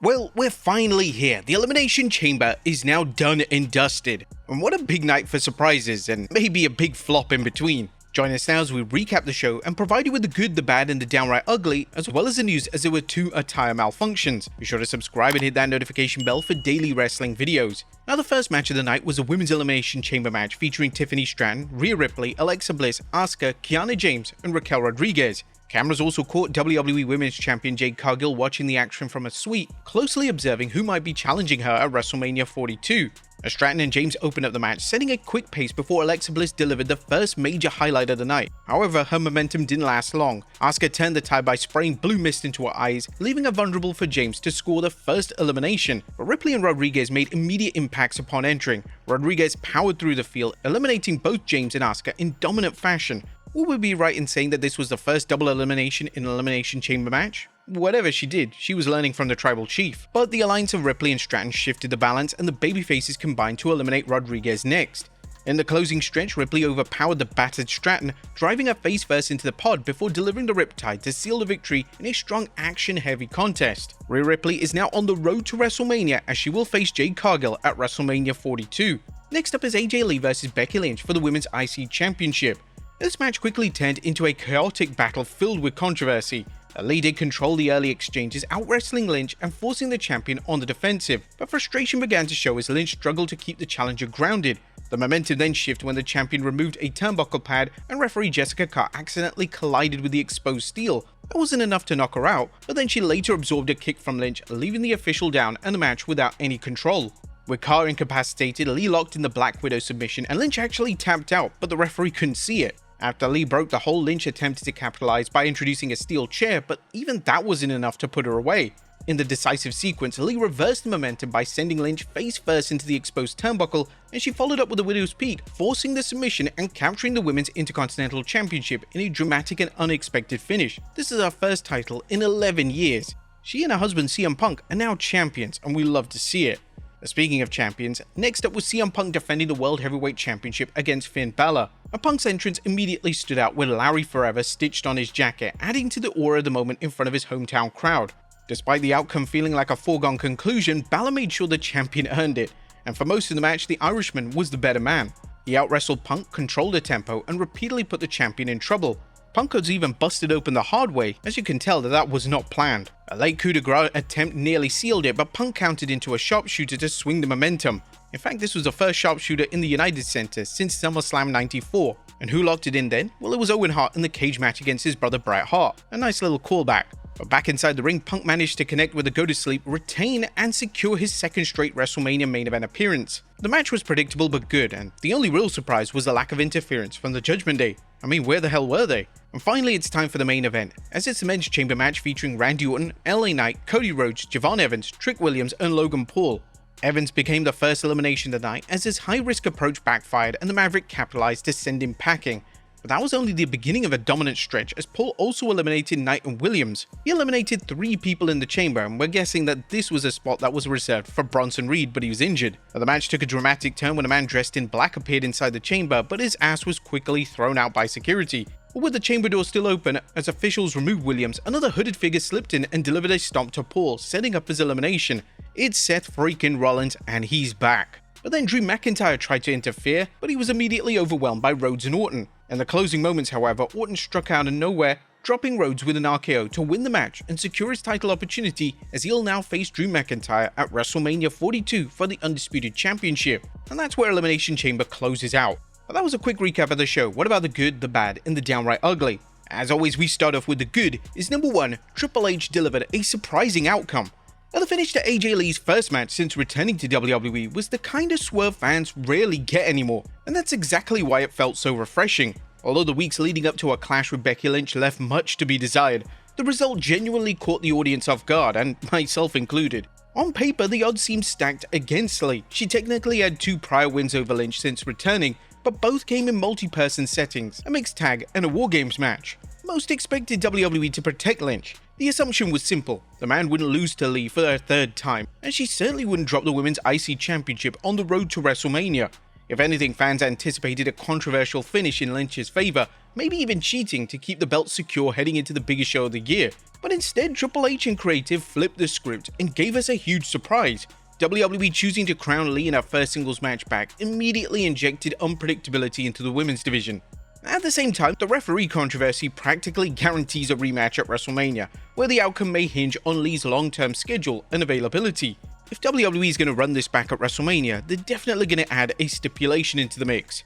Well, we're finally here. The Elimination Chamber is now done and dusted. And what a big night for surprises and maybe a big flop in between. Join us now as we recap the show and provide you with the good, the bad, and the downright ugly, as well as the news as there were 2 attire malfunctions. Be sure to subscribe and hit that notification bell for daily wrestling videos. Now, the first match of the night was a Women's Elimination Chamber match featuring Tiffany, Stratton, Rhea, Ripley, Alexa Bliss, Asuka, Kiana James, and Raquel Rodriguez. Cameras also caught WWE Women's Champion Jade Cargill watching the action from a suite, closely observing who might be challenging her at Wrestlemania 42. As Stratton and James opened up the match, setting a quick pace before Alexa Bliss delivered the first major highlight of the night. However, her momentum didn't last long. Asuka turned the tide by spraying blue mist into her eyes, leaving her vulnerable for James to score the first elimination. But Ripley and Rodriguez made immediate impacts upon entering. Rodriguez powered through the field, eliminating both James and Asuka in dominant fashion. Would we be right in saying that this was the first double elimination in an Elimination Chamber match? Whatever she did, she was learning from the Tribal Chief. But the alliance of Ripley and Stratton shifted the balance and the babyfaces combined to eliminate Rodriguez next. In the closing stretch, Ripley overpowered the battered Stratton, driving her face first into the pod before delivering the Riptide to seal the victory in a strong action-heavy contest. Rhea Ripley is now on the road to WrestleMania as she will face Jade Cargill at WrestleMania 42. Next up is AJ Lee vs Becky Lynch for the Women's IC Championship. This match quickly turned into a chaotic battle filled with controversy. Lee did control the early exchanges, out-wrestling Lynch and forcing the champion on the defensive, but frustration began to show as Lynch struggled to keep the challenger grounded. The momentum then shifted when the champion removed a turnbuckle pad and referee Jessica Carr accidentally collided with the exposed steel. That wasn't enough to knock her out, but then she later absorbed a kick from Lynch, leaving the official down and the match without any control. With Carr incapacitated, Lee locked in the Black Widow submission and Lynch actually tapped out, but the referee couldn't see it. After Lee broke the hold, Lynch attempted to capitalize by introducing a steel chair, but even that wasn't enough to put her away. In the decisive sequence, Lee reversed the momentum by sending Lynch face first into the exposed turnbuckle, and she followed up with a Widow's Peak, forcing the submission and capturing the Women's Intercontinental Championship in a dramatic and unexpected finish. This is her first title in 11 years. She and her husband CM Punk are now champions, and we love to see it. Speaking of champions, next up was CM Punk defending the World Heavyweight Championship against Finn Bálor. Punk's entrance immediately stood out with Larry Forever stitched on his jacket, adding to the aura of the moment in front of his hometown crowd. Despite the outcome feeling like a foregone conclusion, Bálor made sure the champion earned it, and for most of the match, the Irishman was the better man. He out-wrestled Punk, controlled the tempo, and repeatedly put the champion in trouble. Punk was even busted open the hard way, as you can tell that was not planned. A late coup de grace attempt nearly sealed it, but Punk countered into a sharpshooter to swing the momentum. In fact, this was the first sharpshooter in the United Center since SummerSlam 94. And who locked it in then? Well, it was Owen Hart in the cage match against his brother Bret Hart. A nice little callback. But back inside the ring, Punk managed to connect with the go-to-sleep, retain, and secure his second straight WrestleMania main event appearance. The match was predictable but good, and the only real surprise was the lack of interference from the Judgment Day. I mean, where the hell were they? And finally, it's time for the main event, as it's a men's chamber match featuring Randy Orton, LA Knight, Cody Rhodes, Javon Evans, Trick Williams, and Logan Paul. Evans became the first elimination of the night as his high-risk approach backfired and the Maverick capitalized to send him packing. But that was only the beginning of a dominant stretch, as Paul also eliminated Knight and Williams. He eliminated 3 people in the chamber, and we're guessing that this was a spot that was reserved for Bronson Reed, but he was injured. The match took a dramatic turn when a man dressed in black appeared inside the chamber, but his ass was quickly thrown out by security. But with the chamber door still open, as officials removed Williams, another hooded figure slipped in and delivered a stomp to Paul, setting up his elimination. It's Seth freaking Rollins, and he's back. But then Drew McIntyre tried to interfere, but he was immediately overwhelmed by Rhodes and Orton. In the closing moments, however, Orton struck out of nowhere, dropping Rhodes with an RKO to win the match and secure his title opportunity, as he'll now face Drew McIntyre at WrestleMania 42 for the Undisputed Championship. And that's where Elimination Chamber closes out. But that was a quick recap of the show. What about the good, the bad, and the downright ugly? As always, we start off with the good, is number 1, Triple H delivered a surprising outcome. Now, the finish to AJ Lee's first match since returning to WWE was the kind of swerve fans rarely get anymore, and that's exactly why it felt so refreshing. Although the weeks leading up to her clash with Becky Lynch left much to be desired, the result genuinely caught the audience off guard, and myself included. On paper, the odds seemed stacked against Lee. She technically had 2 prior wins over Lynch since returning, but both came in multi-person settings, a mixed tag, and a War Games match. Most expected WWE to protect Lynch. The assumption was simple: the man wouldn't lose to Lee for a 3rd time, and she certainly wouldn't drop the Women's IC Championship on the road to WrestleMania. If anything, fans anticipated a controversial finish in Lynch's favor, maybe even cheating to keep the belt secure heading into the biggest show of the year. But instead, Triple H and creative flipped the script and gave us a huge surprise. WWE choosing to crown Lee in her first singles match back immediately injected unpredictability into the women's division. At the same time, the referee controversy practically guarantees a rematch at WrestleMania, where the outcome may hinge on Lee's long-term schedule and availability. If WWE is going to run this back at WrestleMania, they're definitely going to add a stipulation into the mix.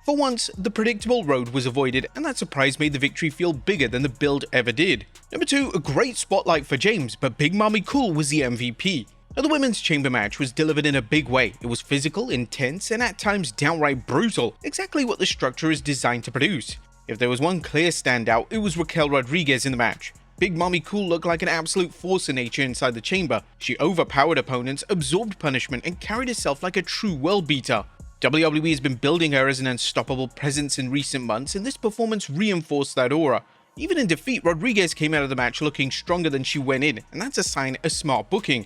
For once, the predictable road was avoided, and that surprise made the victory feel bigger than the build ever did. Number 2, a great spotlight for James, but Big Mommy Cool was the MVP. Now, the women's chamber match was delivered in a big way. It was physical, intense, and at times downright brutal, exactly what the structure is designed to produce. If there was one clear standout, it was Raquel Rodriguez in the match. Big Mommy Cool looked like an absolute force of nature inside the chamber. She overpowered opponents, absorbed punishment, and carried herself like a true world beater. WWE has been building her as an unstoppable presence in recent months, and this performance reinforced that aura. Even in defeat, Rodriguez came out of the match looking stronger than she went in, and that's a sign of smart booking.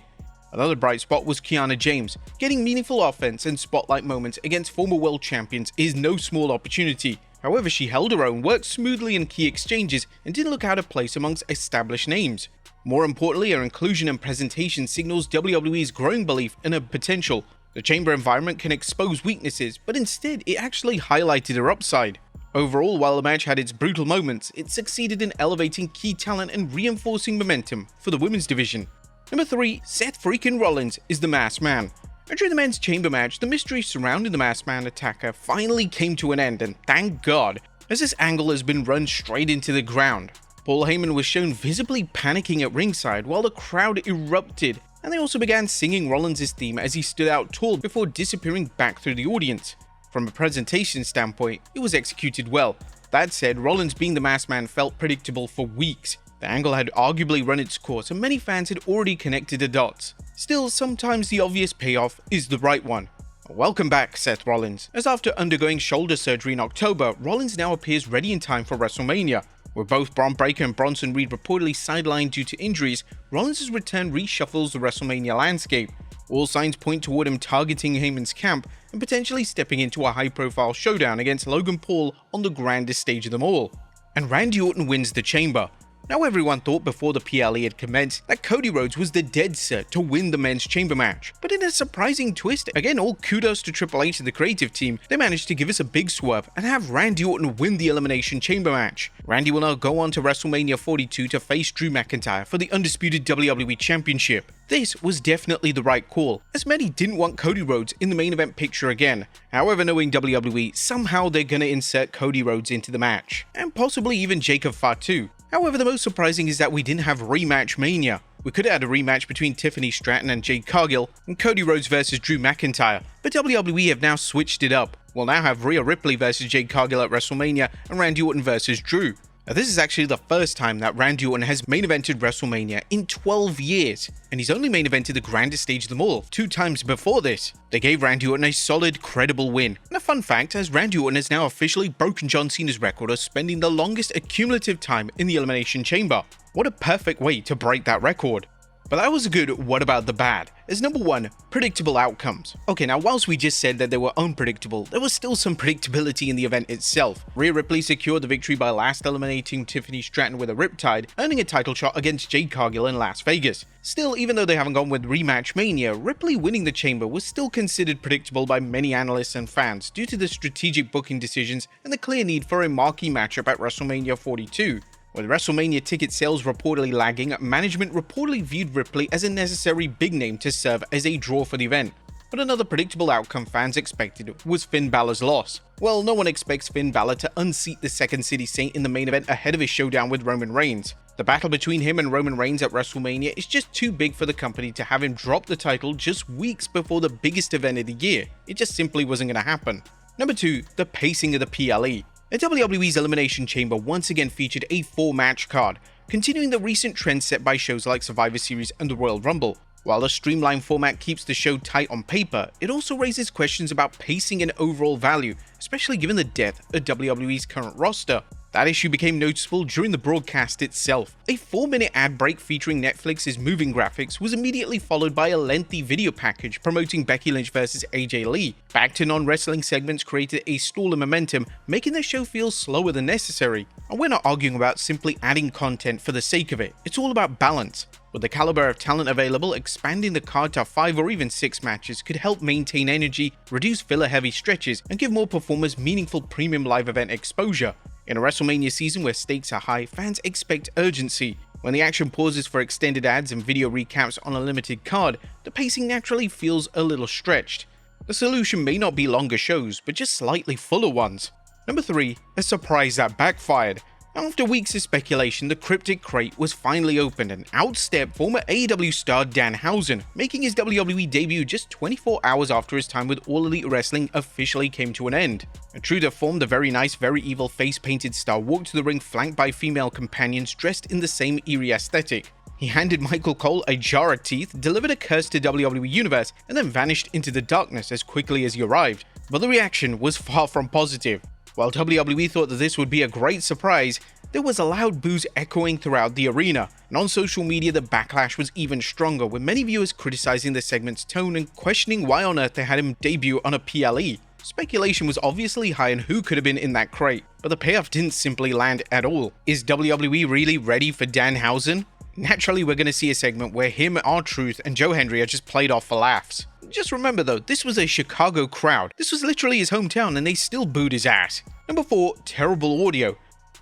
Another bright spot was Kiana James. Getting meaningful offense and spotlight moments against former world champions is no small opportunity. However, she held her own, worked smoothly in key exchanges, and didn't look out of place amongst established names. More importantly, her inclusion and presentation signals WWE's growing belief in her potential. The chamber environment can expose weaknesses, but instead it actually highlighted her upside. Overall, while the match had its brutal moments, it succeeded in elevating key talent and reinforcing momentum for the women's division. Number 3, Seth freaking Rollins is the masked man. During the men's chamber match, the mystery surrounding the masked man attacker finally came to an end, and thank God, as this angle has been run straight into the ground. Paul Heyman was shown visibly panicking at ringside while the crowd erupted, and they also began singing Rollins' theme as he stood out tall before disappearing back through the audience. From a presentation standpoint, it was executed well. That said, Rollins being the masked man felt predictable for weeks. The angle had arguably run its course and many fans had already connected the dots. Still, sometimes the obvious payoff is the right one. Welcome back, Seth Rollins, as after undergoing shoulder surgery in October, Rollins now appears ready in time for WrestleMania. With both Bron Breakker and Bronson Reed reportedly sidelined due to injuries, Rollins' return reshuffles the WrestleMania landscape. All signs point toward him targeting Heyman's camp and potentially stepping into a high-profile showdown against Logan Paul on the grandest stage of them all. And Randy Orton wins the chamber. Now, everyone thought before the PLE had commenced that Cody Rhodes was the dead cert to win the men's chamber match, but in a surprising twist, again all kudos to Triple H and the creative team, they managed to give us a big swerve and have Randy Orton win the Elimination Chamber match. Randy will now go on to WrestleMania 42 to face Drew McIntyre for the undisputed WWE Championship. This was definitely the right call, as many didn't want Cody Rhodes in the main event picture again. However, knowing WWE, somehow they're gonna insert Cody Rhodes into the match, and possibly even Jacob Fatu. However, the most surprising is that we didn't have rematch mania. We could have had a rematch between Tiffany, Stratton and Jade Cargill, and Cody Rhodes versus Drew McIntyre, but WWE have now switched it up. We'll now have Rhea Ripley versus Jade Cargill at WrestleMania and Randy Orton versus Drew. Now, this is actually the first time that Randy Orton has main evented WrestleMania in 12 years, and he's only main evented the grandest stage of them all 2 times before this. They gave Randy Orton a solid, credible win. And a fun fact, as Randy Orton has now officially broken John Cena's record of spending the longest accumulative time in the Elimination Chamber. What a perfect way to break that record. But that was a good what about the bad, as number 1, predictable outcomes. Okay, now whilst we just said that they were unpredictable, there was still some predictability in the event itself. Rhea Ripley secured the victory by last eliminating Tiffany Stratton with a riptide, earning a title shot against Jade Cargill in Las Vegas. Still, even though they haven't gone with rematch mania, Ripley winning the chamber was still considered predictable by many analysts and fans due to the strategic booking decisions and the clear need for a marquee matchup at WrestleMania 42. With WrestleMania ticket sales reportedly lagging, management reportedly viewed Ripley as a necessary big name to serve as a draw for the event. But another predictable outcome fans expected was Finn Balor's loss. Well, no one expects Finn Balor to unseat the Second City Saint in the main event ahead of his showdown with Roman Reigns. The battle between him and Roman Reigns at WrestleMania is just too big for the company to have him drop the title just weeks before the biggest event of the year. It just simply wasn't going to happen. Number 2, the pacing of the PLE. The WWE's Elimination Chamber once again featured a 4-match card, continuing the recent trend set by shows like Survivor Series and the Royal Rumble. While the streamlined format keeps the show tight on paper, it also raises questions about pacing and overall value, especially given the depth of WWE's current roster. That issue became noticeable during the broadcast itself. A 4-minute ad break featuring Netflix's moving graphics was immediately followed by a lengthy video package promoting Becky Lynch vs AJ Lee. Back to non-wrestling segments created a stall in momentum, making the show feel slower than necessary. And we're not arguing about simply adding content for the sake of it, it's all about balance. With the caliber of talent available, expanding the card to 5 or even 6 matches could help maintain energy, reduce filler-heavy stretches, and give more performers meaningful premium live event exposure. In a WrestleMania season where stakes are high, fans expect urgency. When the action pauses for extended ads and video recaps on a limited card, the pacing naturally feels a little stretched. The solution may not be longer shows, but just slightly fuller ones. Number 3, a surprise that backfired. After weeks of speculation, the cryptic crate was finally opened and out stepped former AEW star Danhausen, making his WWE debut just 24 hours after his time with All Elite Wrestling officially came to an end. True to form, the very nice, very evil face-painted star walked to the ring flanked by female companions dressed in the same eerie aesthetic. He handed Michael Cole a jar of teeth, delivered a curse to WWE Universe, and then vanished into the darkness as quickly as he arrived. But the reaction was far from positive. While WWE thought that this would be a great surprise, there was loud boos echoing throughout the arena, and on social media the backlash was even stronger, with many viewers criticizing the segment's tone and questioning why on earth they had him debut on a PLE. Speculation was obviously high on who could have been in that crate, but the payoff didn't simply land at all. Is WWE really ready for Danhausen? Naturally, we're going to see a segment where him, R-Truth, and Joe Hendry are just played off for laughs. Just remember though, this was a Chicago crowd. This was literally his hometown and they still booed his ass. Number 4, terrible audio.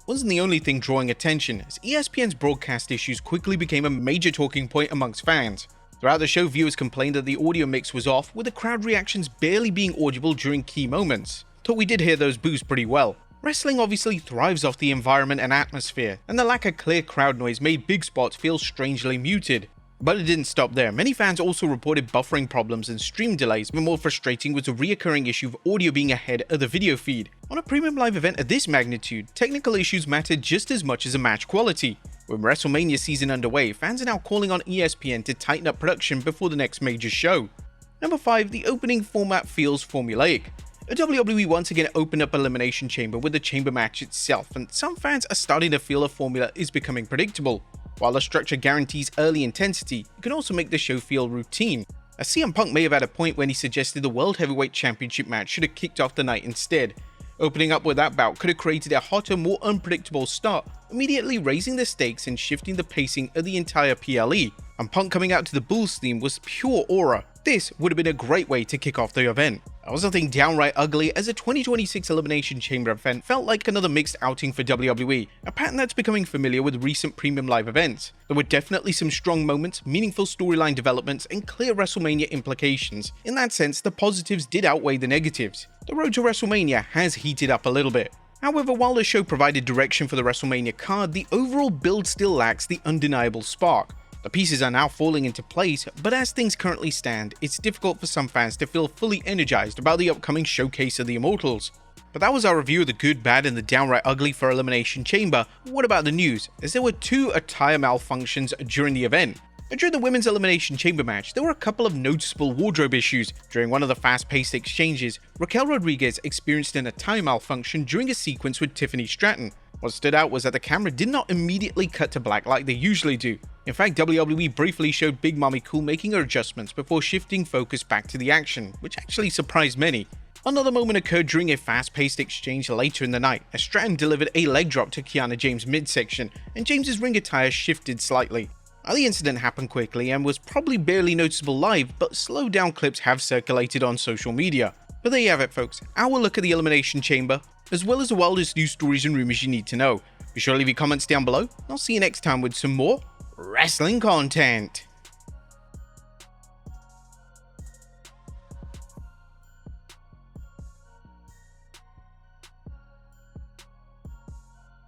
Wasn't the only thing drawing attention, as ESPN's broadcast issues quickly became a major talking point amongst fans. Throughout the show, viewers complained that the audio mix was off, with the crowd reactions barely being audible during key moments. Thought we did hear those boos pretty well. Wrestling obviously thrives off the environment and atmosphere, and the lack of clear crowd noise made big spots feel strangely muted. But it didn't stop there. Many fans also reported buffering problems and stream delays, but more frustrating was the reoccurring issue of audio being ahead of the video feed. On a premium live event of this magnitude, technical issues mattered just as much as the match quality. With WrestleMania season underway, fans are now calling on ESPN to tighten up production before the next major show. Number 5, the opening format feels formulaic. WWE once again opened up Elimination Chamber with the chamber match itself, and some fans are starting to feel the formula is becoming predictable. While the structure guarantees early intensity, it can also make the show feel routine. As CM Punk may have had a point when he suggested the World Heavyweight Championship match should have kicked off the night instead. Opening up with that bout could have created a hotter, more unpredictable start, immediately raising the stakes and shifting the pacing of the entire PLE. And Punk coming out to the Bulls theme was pure aura. This would have been a great way to kick off the event. There was nothing downright ugly, as the 2026 Elimination Chamber event felt like another mixed outing for WWE, a pattern that's becoming familiar with recent premium live events. There were definitely some strong moments, meaningful storyline developments, and clear WrestleMania implications. In that sense, the positives did outweigh the negatives. The road to WrestleMania has heated up a little bit. However, while the show provided direction for the WrestleMania card, the overall build still lacks the undeniable spark. The pieces are now falling into place, but as things currently stand, it's difficult for some fans to feel fully energized about the upcoming showcase of the Immortals. But that was our review of the good, bad, and the downright ugly for Elimination Chamber. What about the news? As there were 2 attire malfunctions during the event. During the Women's Elimination Chamber match, there were a couple of noticeable wardrobe issues. During one of the fast-paced exchanges, Raquel Rodriguez experienced an attire malfunction during a sequence with Tiffany Stratton. What stood out was that the camera did not immediately cut to black like they usually do. In fact, WWE briefly showed Big Mommy Cool making her adjustments before shifting focus back to the action, which actually surprised many. Another moment occurred during a fast-paced exchange later in the night, as Stratton delivered a leg drop to Kiana James' midsection, and James's ring attire shifted slightly. The incident happened quickly and was probably barely noticeable live, but slowed down clips have circulated on social media. But there you have it folks, our look at the Elimination Chamber, as well as the wildest news stories and rumors you need to know. Be sure to leave your comments down below, and I'll see you next time with some more wrestling content.